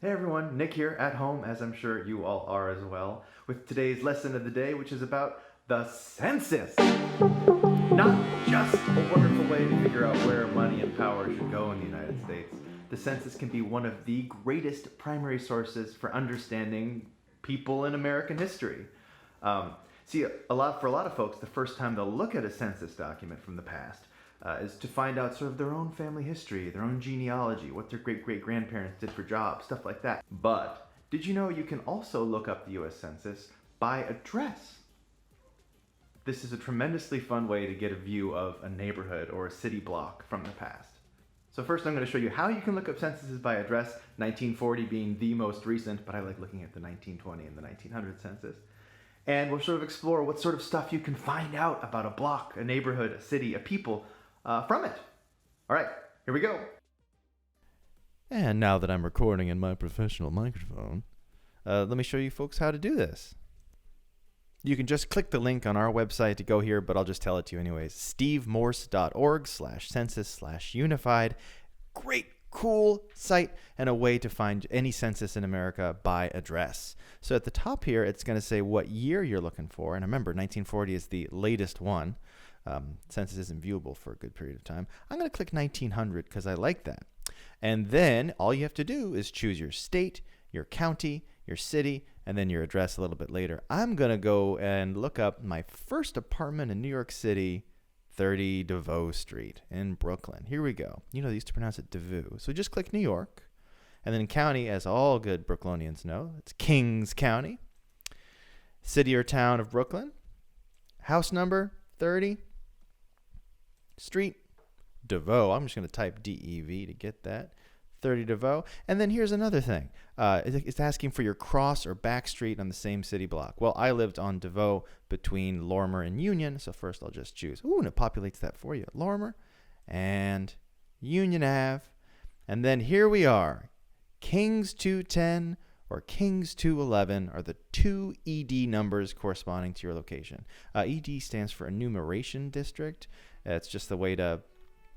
Hey everyone, Nick here at home, as I'm sure you all are as well, with today's lesson of the day, which is about the census. Not just a wonderful way to figure out where money and power should go in the United States. The census can be one of the greatest primary sources for understanding people in American history. See, for a lot of folks, the first time they'll look at a census document from the past is to find out sort of their own family history, their own genealogy, what their great-great-grandparents did for jobs, stuff like that. But did you know you can also look up the US Census by address? This is a tremendously fun way to get a view of a neighborhood or a city block from the past. So first I'm going to show you how you can look up censuses by address, 1940 being the most recent, but I like looking at the 1920 and the 1900 census. And we'll sort of explore what sort of stuff you can find out about a block, a neighborhood, a city, a people from it. All right, here we go. And now that I'm recording in my professional microphone, let me show you folks how to do this. You can just click the link on our website to go here, but I'll just tell it to you anyways. stevemorse.org/census/unified. Great, cool site and a way to find any census in America by address. So at the top here, it's going to say what year you're looking for. And remember, 1940 is the latest one. Census isn't viewable for a good period of time. I'm going to click 1900 because I like that. And then all you have to do is choose your state, your county, your city, and then your address a little bit later. I'm going to go and look up my first apartment in New York City, 30 DeVoe Street in Brooklyn. Here we go. You know, they used to pronounce it DeVoe. So just click New York. And then county, as all good Brooklynians know, it's Kings County. City or town of Brooklyn. House number 30. Street, DeVoe. I'm just going to type DEV to get that. 30 DeVoe. And then here's another thing. It's asking for your cross or back street on the same city block. Well, I lived on DeVoe between Lorimer and Union, so first I'll just choose. Ooh, and it populates that for you. Lorimer and Union Ave. And then here we are. Kings 210 or Kings 211 are the two ED numbers corresponding to your location. ED stands for Enumeration District. It's just the way that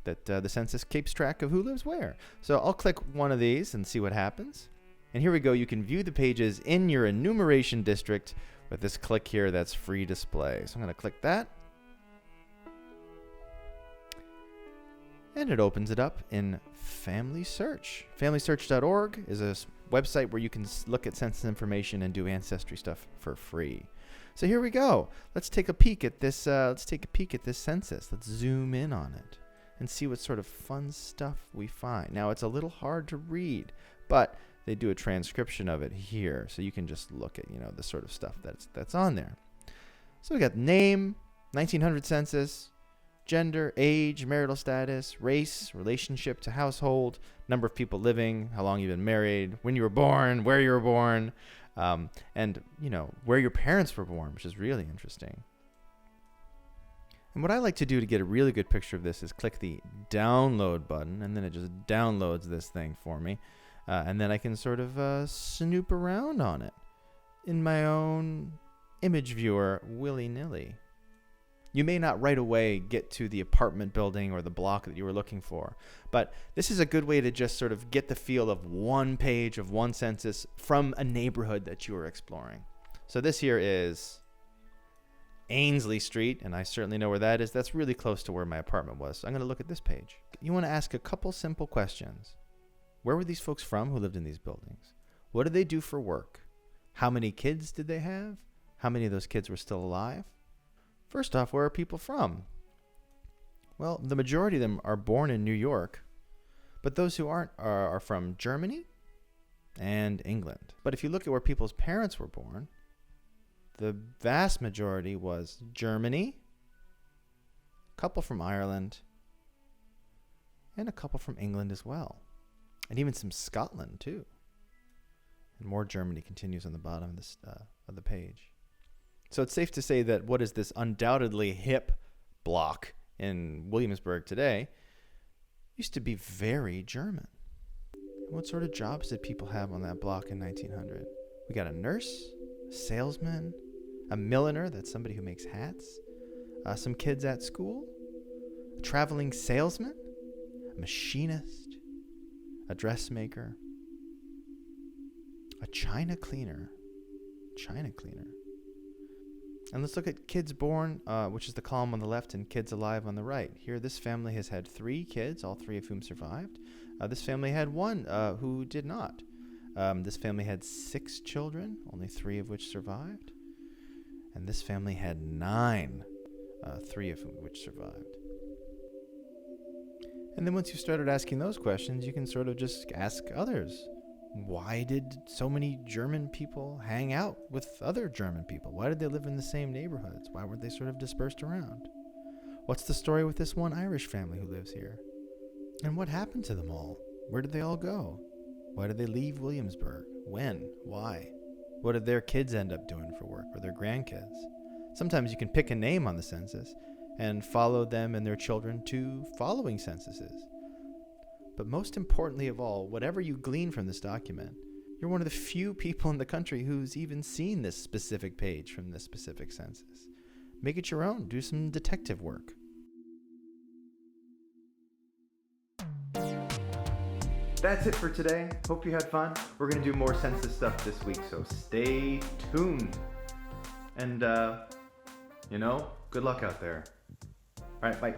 the census keeps track of who lives where. So I'll click one of these and see what happens. And here we go. You can view the pages in your enumeration district with this click here that's free display. So I'm going to click that. And it opens it up in Family Search. FamilySearch.org is a website where you can look at census information and do ancestry stuff for free. So here we go. Let's take a peek at this. Census. Let's zoom in on it and see what sort of fun stuff we find. Now it's a little hard to read, but they do a transcription of it here, so you can just look at the sort of stuff that's on there. So we got name, 1900 census, gender, age, marital status, race, relationship to household, number of people living, how long you've been married, when you were born, where you were born, and where your parents were born, which is really interesting. And what I like to do to get a really good picture of this is click the download button, and then it just downloads this thing for me. And then I can sort of snoop around on it in my own image viewer willy-nilly. You may not right away get to the apartment building or the block that you were looking for, but this is a good way to just sort of get the feel of one page of one census from a neighborhood that you are exploring. So this here is Ainsley Street, and I certainly know where that is. That's really close to where my apartment was. So I'm going to look at this page. You want to ask a couple simple questions. Where were these folks from who lived in these buildings? What did they do for work? How many kids did they have? How many of those kids were still alive? First off, where are people from? Well, the majority of them are born in New York, but those who aren't are from Germany and England. But if you look at where people's parents were born, the vast majority was Germany, a couple from Ireland, and a couple from England as well. And even some Scotland, too. And more Germany continues on the bottom of this of the page. So it's safe to say that what is this undoubtedly hip block in Williamsburg today used to be very German. What sort of jobs did people have on that block in 1900? We got a nurse, a salesman, a milliner, that's somebody who makes hats, some kids at school, a traveling salesman, a machinist, a dressmaker. A China cleaner. China cleaner. And let's look at kids born, which is the column on the left, and kids alive on the right. Here, this family has had 3 kids, all 3 of whom survived. This family had 1 who did not. This family had 6 children, only 3 of which survived. And this family had 9, 3 of which survived. And then once you started asking those questions, you can sort of just ask others. Why did so many German people hang out with other German people? Why did they live in the same neighborhoods? Why weren't they sort of dispersed around? What's the story with this one Irish family who lives here? And what happened to them all? Where did they all go? Why did they leave Williamsburg? When? Why? What did their kids end up doing for work, or their grandkids? Sometimes you can pick a name on the census and follow them and their children to following censuses. But most importantly of all, whatever you glean from this document, you're one of the few people in the country who's even seen this specific page from this specific census. Make it your own. Do some detective work. That's it for today. Hope you had fun. We're going to do more census stuff this week, so stay tuned. And, good luck out there. All right, bye.